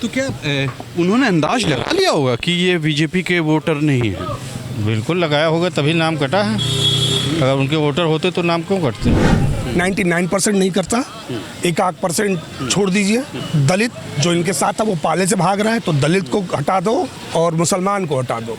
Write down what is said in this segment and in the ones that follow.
तो क्या उन्होंने अंदाज लगा लिया होगा कि ये बीजेपी के वोटर नहीं है? बिल्कुल लगाया होगा, तभी नाम कटा है। अगर उनके वोटर होते तो नाम क्यों कटते? 99% नहीं करता, 1% छोड़ दीजिए। दलित जो इनके साथ था वो पाले से भाग रहा है, तो दलित को हटा दो और मुसलमान को हटा दो,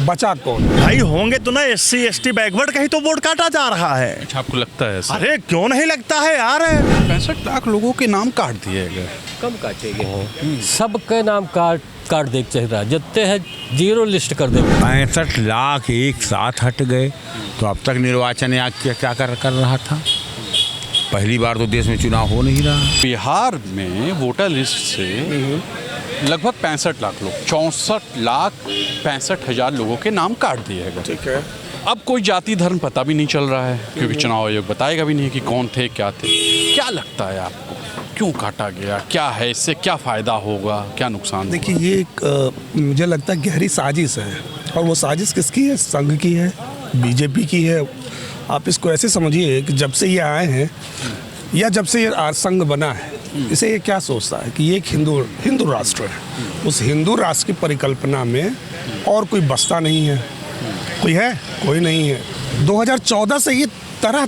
बचा कौन? भाई होंगे तो ना SC ST बैकवर्ड का ही तो वोट काटा जा रहा है। अच्छा, आपको लगता है ऐसा? अरे क्यों नहीं लगता है यार। 65 लाख लोगों के नाम काट दिए गए। कम काटेंगे, सबके नाम काट दे चाहिए, जितने हैं जीरो लिस्ट कर दे। 65 लाख एक साथ हट गए तो अब तक निर्वाचन आयोग क्या कर रहा था? पहली बार तो देश में चुनाव हो नहीं रहा। बिहार में वोटर लिस्ट से लगभग 65 लाख लोग, 64,65,000 लोगों के नाम काट दिए गए। ठीक है। अब कोई जाति धर्म पता भी नहीं चल रहा है, क्योंकि चुनाव आयोग बताएगा भी नहीं कि कौन थे क्या थे। क्या लगता है आपको, क्यों काटा गया? क्या है इससे, क्या फ़ायदा होगा, क्या नुकसान? देखिए, ये एक मुझे लगता है गहरी साजिश है, और वो साजिश किसकी है? संघ की है, बीजेपी की है। आप इसको ऐसे समझिए कि जब से ये आए हैं या जब से ये संघ बना है, इसे ये क्या सोचता है कि ये एक हिंदू राष्ट्र है। उस हिंदू राष्ट्र की परिकल्पना में और कोई बसता नहीं है। कोई है? कोई नहीं है। 2014 से ये तरह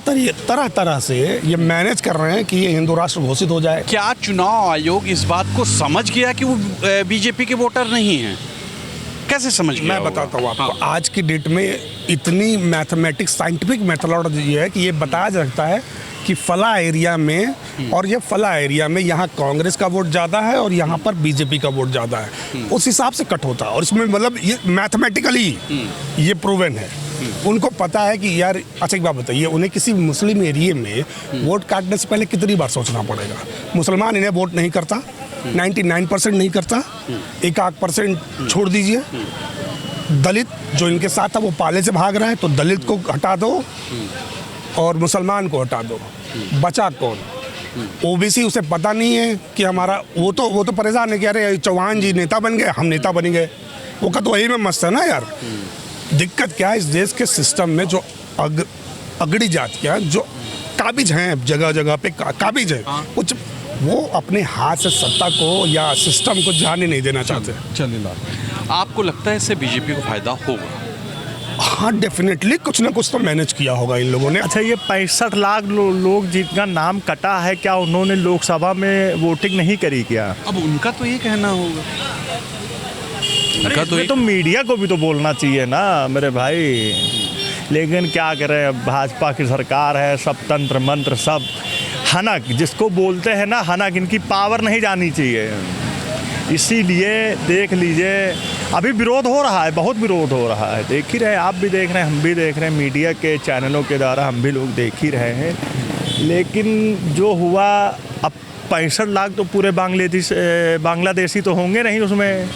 तरह से ये मैनेज कर रहे हैं कि ये हिंदू राष्ट्र घोषित हो जाए। क्या चुनाव आयोग इस बात को समझ गया कि वो बीजेपी के वोटर नहीं हैं? कैसे समझ गया? मैं बताता हूँ आपको। आज की डेट में इतनी मैथमेटिक्स, साइंटिफिक मेथोडोलॉजी है कि ये बताया जाता है कि फला एरिया में और ये फला एरिया में यहाँ कांग्रेस का वोट ज़्यादा है और यहाँ पर बीजेपी का वोट ज़्यादा है। उस हिसाब से कट होता है, और इसमें मतलब ये मैथमेटिकली ये प्रूवन है। उनको पता है कि यार, अच्छा एक बात बताइए, उन्हें किसी मुस्लिम एरिया में वोट काटने से पहले कितनी बार सोचना पड़ेगा? मुसलमान इन्हें वोट नहीं करता, 99% नहीं करता, 1% छोड़ दीजिए। दलित जो इनके साथ था वो पाले से भाग रहा है, तो दलित को हटा दो और मुसलमान को हटा दो, बचा कौन? OBC, उसे पता नहीं है कि हमारा वो तो परेशान है कि अरे चौहान जी नेता बन गए, हम नेता बन गए। वो का तो वही में मस्त है ना यार। दिक्कत क्या है इस देश के सिस्टम में? जो अगड़ी जातियाँ जो काबिज हैं, जगह जगह पे काबिज हैं, कुछ वो अपने हाथ से सत्ता को या सिस्टम को जाने नहीं देना चाहते। चलिए, आपको लगता है इससे बीजेपी को फायदा होगा? हाँ, डेफिनेटली कुछ ना कुछ तो मैनेज किया होगा इन लोगों ने। अच्छा, ये 65 लाख लोग जिनका नाम कटा है, क्या उन्होंने लोकसभा में वोटिंग नहीं करी क्या? अब उनका तो ये कहना होगा। अरे तो मीडिया को भी तो बोलना चाहिए ना मेरे भाई। लेकिन क्या करें, भाजपा की सरकार है, सब तंत्र मंत्र सब हनक, जिसको बोलते हैं ना हनक, इनकी पावर नहीं जानी चाहिए। इसीलिए देख लीजिए, अभी विरोध हो रहा है, बहुत विरोध हो रहा है, देख ही रहे हैं, आप भी देख रहे हैं, हम भी देख रहे हैं, मीडिया के चैनलों के द्वारा हम भी लोग देख ही रहे हैं। लेकिन जो हुआ, अब 65 लाख तो पूरे बांग्लादेशी तो होंगे नहीं उसमें,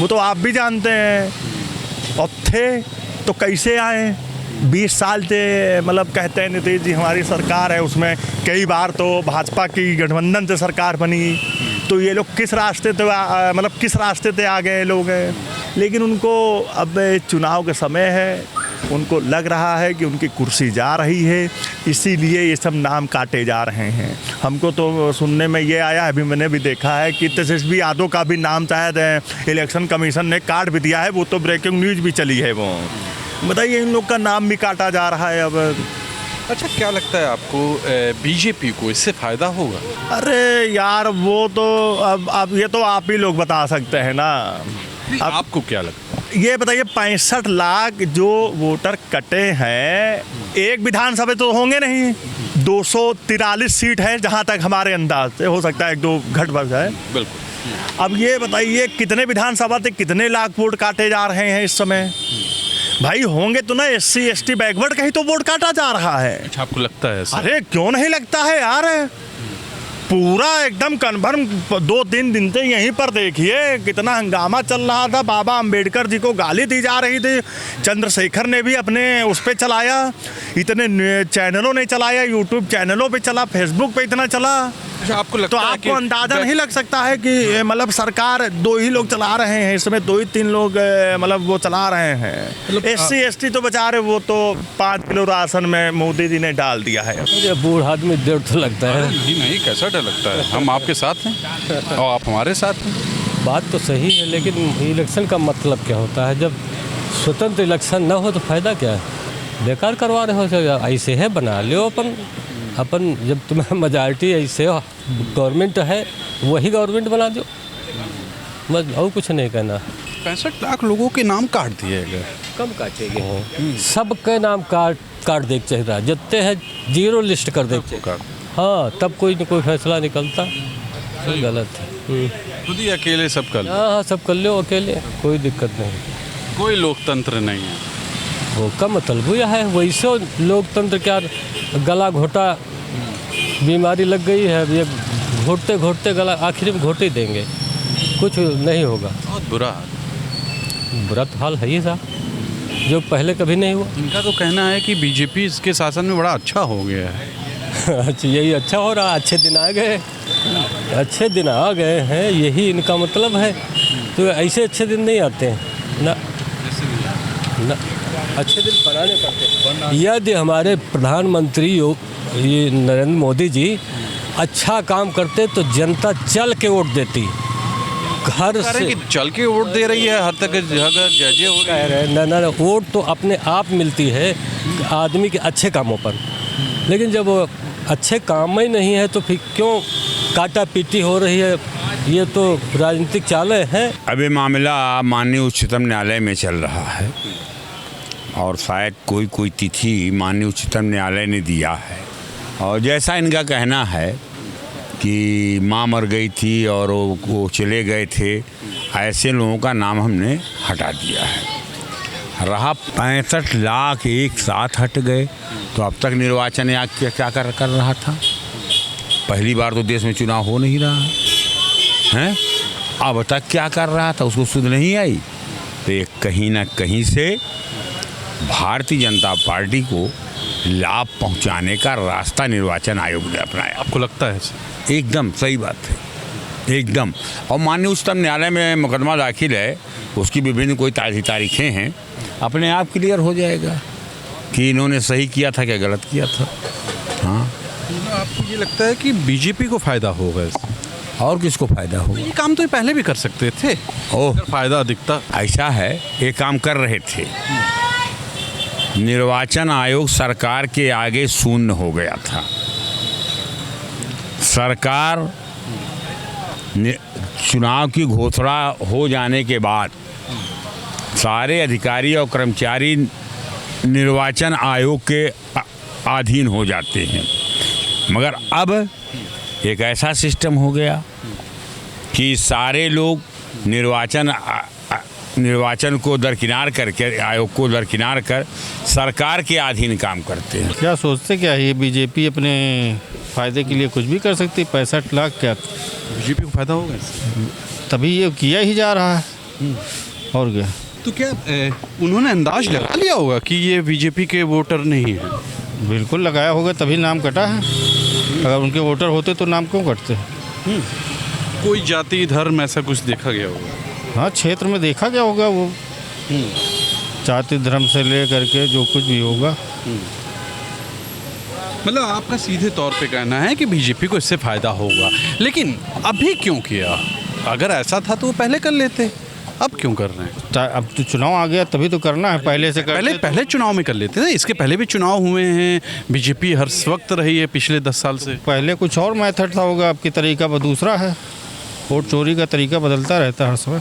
वो तो आप भी जानते हैं। और थे तो कैसे आए? 20 साल से मतलब कहते हैं नीतीश जी हमारी सरकार है, उसमें कई बार तो भाजपा की गठबंधन से सरकार बनी, तो ये लोग किस रास्ते पे आ गए लोग हैं। लेकिन उनको अब चुनाव के समय है, उनको लग रहा है कि उनकी कुर्सी जा रही है, इसीलिए ये सब नाम काटे जा रहे हैं। हमको तो सुनने में ये आया, अभी मैंने भी देखा है कि तेजस्वी यादव का भी नाम शायद इलेक्शन कमीशन ने काट भी दिया है, वो तो ब्रेकिंग न्यूज़ भी चली है। वो बताइए, इन लोग का नाम भी काटा जा रहा है अब। अच्छा, क्या लगता है आपको बीजेपी को इससे फायदा होगा? अरे यार, वो तो अब ये तो आप ही लोग बता सकते हैं ना। अब आपको क्या लगता है? ये बताइए, 65 लाख जो वोटर कटे हैं, एक विधानसभा तो होंगे नहीं, 243 सीट है जहां तक हमारे अंदाज से, हो सकता है 1-2 घट बढ़ जाए। बिल्कुल। अब ये बताइए, कितने विधानसभा से कितने लाख वोट काटे जा रहे हैं इस समय? भाई होंगे तो ना SC ST बैकवर्ड का ही तो वोट काटा जा रहा है। अच्छा, आपको लगता है ऐसा? अरे क्यों नहीं लगता है यार, पूरा एकदम कन्फर्म। 2-3 दिन से यहीं पर देखिए कितना हंगामा चल रहा था। बाबा अंबेडकर जी को गाली दी जा रही थी, चंद्रशेखर ने भी अपने उस पर चलाया, इतने चैनलों ने चलाया, यूट्यूब चैनलों पे चला, फेसबुक पे इतना चला। अच्छा, आपको लगता तो है आपको अंदाजा नहीं लग सकता है कि मतलब सरकार 2 ही लोग चला रहे हैं इसमें, 2-3 लोग मतलब वो चला रहे हैं। SC ST तो बेचारे वो तो 5 किलो राशन में मोदी जी ने डाल दिया है। मुझे बूढ़ आदमी डर तो लगता है। नहीं, कैसा डर लगता है? हम आपके साथ हैं और आप हमारे साथ हैं। बात तो सही है, लेकिन इलेक्शन का मतलब क्या होता है? जब स्वतंत्र इलेक्शन ना हो तो फ़ायदा क्या है? बेकार करवा रहे हो। ऐसे है बना लो अपन जब तुम्हें मेजॉरिटी ऐसे गवर्नमेंट है वही गवर्नमेंट बना दो, बस और कुछ नहीं कहना। 65 लाख लोगों के नाम काट दिए गए। कम काटेंगे हो, सबके नाम काट देख चाहिए, जितने हैं जीरो लिस्ट कर देख चाहिए। हाँ, तब कोई न कोई फैसला निकलता। तो गलत है। खुद ही अकेले सब कर लो। हाँ, सब कर लो अकेले, कोई दिक्कत नहीं। कोई लोकतंत्र नहीं है। वो का मतलब यह है, वैसे लोकतंत्र क्या, गला घोटा बीमारी लग गई है, ये घोटते घोटते गला आखिर में घोट ही देंगे, कुछ नहीं होगा। बहुत बुरा हाल। बुरा तो हाल है ही साहब, जो पहले कभी नहीं हुआ। इनका तो कहना है कि बीजेपी इसके शासन में बड़ा अच्छा हो गया है। अच्छा, यही अच्छा हो रहा, अच्छे दिन आ गए, अच्छे दिन आ गए हैं, यही इनका मतलब है। तो ऐसे अच्छे दिन नहीं आते हैं ना, अच्छे दिन बनाने पड़ते हैं। यदि हमारे प्रधानमंत्री ये नरेंद्र मोदी जी अच्छा काम करते तो जनता चल के वोट देती। घर से कि चल के वोट दे रही है, हर तक जगह जजे हो रहे हैं। ना वोट तो अपने आप मिलती है आदमी के अच्छे कामों पर, लेकिन जब अच्छे काम ही नहीं है तो फिर क्यों काटा पीटी हो रही है? ये तो राजनीतिक चाल है। अब ये मामला माननीय उच्चतम न्यायालय में चल रहा है और शायद कोई तिथि माननीय उच्चतम न्यायालय ने दिया है। और जैसा इनका कहना है कि माँ मर गई थी और वो चले गए थे, ऐसे लोगों का नाम हमने हटा दिया है। रहा 65 लाख एक साथ हट गए तो अब तक निर्वाचन आयोग क्या कर रहा था? पहली बार तो देश में चुनाव हो नहीं रहा है, अब तक क्या कर रहा था? उसको सुध नहीं आई। तो ये कहीं ना कहीं से भारतीय जनता पार्टी को लाभ पहुंचाने का रास्ता निर्वाचन आयोग ने अपनाया। आपको लगता है? एकदम सही बात है, एकदम। और माननीय उच्चतम न्यायालय में मुकदमा दाखिल है, उसकी विभिन्न कोई तारीखें हैं, अपने आप क्लियर हो जाएगा कि इन्होंने सही किया था क्या गलत किया था। हाँ, आपको ये लगता है कि बीजेपी को फायदा होगा इससे? और किसको फायदा होगा? ये काम तो पहले भी कर सकते थे, ओह, फायदा दिखता। ऐसा है, ये काम कर रहे थे। निर्वाचन आयोग सरकार के आगे शून्य हो गया था। सरकार चुनाव की घोषणा हो जाने के बाद सारे अधिकारी और कर्मचारी निर्वाचन आयोग के अधीन हो जाते हैं। मगर अब एक ऐसा सिस्टम हो गया कि सारे लोग निर्वाचन को दरकिनार करके, आयोग को दरकिनार कर सरकार के अधीन काम करते हैं। क्या सोचते क्या है ये बीजेपी अपने फ़ायदे के लिए कुछ भी कर सकती? 65 लाख क्या बीजेपी को फायदा होगा इससे? तभी ये किया ही जा रहा है, और क्या? तो क्या उन्होंने अंदाज लगा लिया होगा कि ये बीजेपी के वोटर नहीं है? बिल्कुल लगाया होगा, तभी नाम कटा है। अगर उनके वोटर होते तो नाम क्यों कटते? कोई जाति धर्म ऐसा कुछ देखा गया होगा? हाँ, क्षेत्र में देखा गया होगा, वो जाति धर्म से ले करके जो कुछ भी होगा। मतलब आपका सीधे तौर पे कहना है कि बीजेपी को इससे फायदा होगा, लेकिन अभी क्यों किया? अगर ऐसा था तो वो पहले कर लेते, अब क्यों कर रहे हैं? अब तो चुनाव आ गया तभी तो करना है, पहले से पहले चुनाव में कर लेते थे। इसके पहले भी चुनाव हुए हैं, बीजेपी हर वक्त रही है पिछले 10 साल से। पहले कुछ और मेथड था होगा, अब की तरीका दूसरा है। वोट चोरी का तरीका बदलता रहता है हर समय,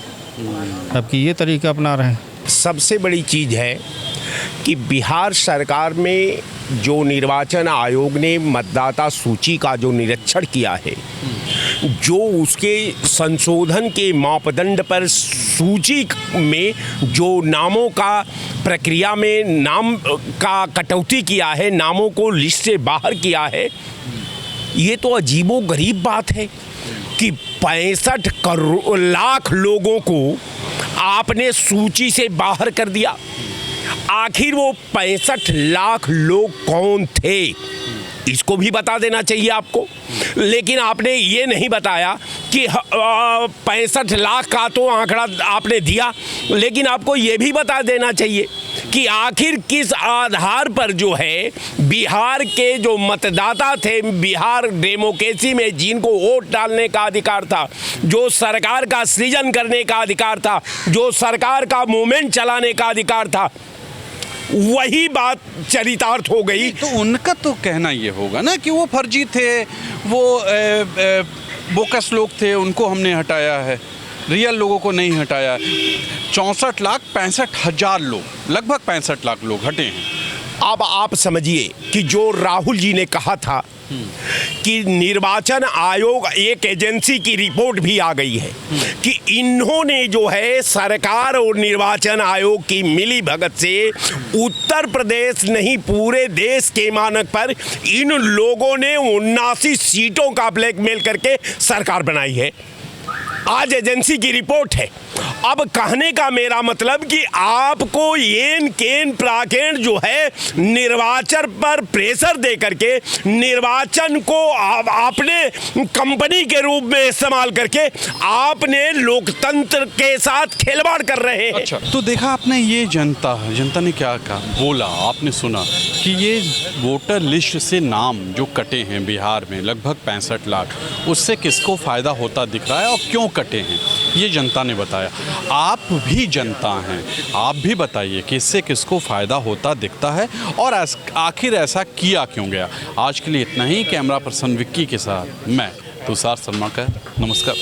अब की ये तरीका अपना रहे हैं। सबसे बड़ी चीज़ है कि बिहार सरकार में जो निर्वाचन आयोग ने मतदाता सूची का जो निरीक्षण किया है, जो उसके संशोधन के मापदंड पर सूची में जो नामों का प्रक्रिया में नाम का कटौती किया है, नामों को लिस्ट से बाहर किया है, ये तो अजीबोगरीब बात है कि 65 लाख लोगों को आपने सूची से बाहर कर दिया। आखिर वो 65 लाख लोग कौन थे, इसको भी बता देना चाहिए आपको। लेकिन आपने ये नहीं बताया कि 65 लाख का तो आंकड़ा आपने दिया, लेकिन आपको ये भी बता देना चाहिए कि आखिर किस आधार पर जो है बिहार के जो मतदाता थे, बिहार डेमोक्रेसी में जिनको वोट डालने का अधिकार था, जो सरकार का सृजन करने का अधिकार था, जो सरकार का मूवमेंट चलाने का अधिकार था, वही बात चरितार्थ हो गई। तो उनका तो कहना ये होगा ना कि वो फर्जी थे, वो बोकस लोग थे, उनको हमने हटाया है, रियल लोगों को नहीं हटाया। 64,65,000 लोग, लगभग 65 लाख लोग हटे हैं। अब आप समझिए कि जो राहुल जी ने कहा था कि निर्वाचन आयोग, एक एजेंसी की रिपोर्ट भी आ गई है कि इन्होंने जो है सरकार और निर्वाचन आयोग की मिली भगत से उत्तर प्रदेश नहीं पूरे देश के मानक पर इन लोगों ने 79 सीटों का ब्लैकमेल करके सरकार बनाई है। आज एजेंसी की रिपोर्ट है। अब कहने का मेरा मतलब कि आपको येन केन प्राकेण जो है निर्वाचन पर प्रेशर दे करके निर्वाचन को अपने कंपनी के रूप में इस्तेमाल करके आपने लोकतंत्र के साथ खिलवाड़ कर रहे हैं। अच्छा, तो देखा आपने ये जनता ने क्या कहा, बोला, आपने सुना कि ये वोटर लिस्ट से नाम जो कटे हैं बिहार में लगभग 65 लाख, उससे किसको फ़ायदा होता दिख रहा है और क्यों कटे हैं, ये जनता ने बताया। आप भी जनता हैं, आप भी बताइए कि इससे किसको फ़ायदा होता दिखता है और आखिर ऐसा किया क्यों गया। आज के लिए इतना ही। कैमरा पर्सन विक्की के साथ मैं तुषार शर्मा का नमस्कार।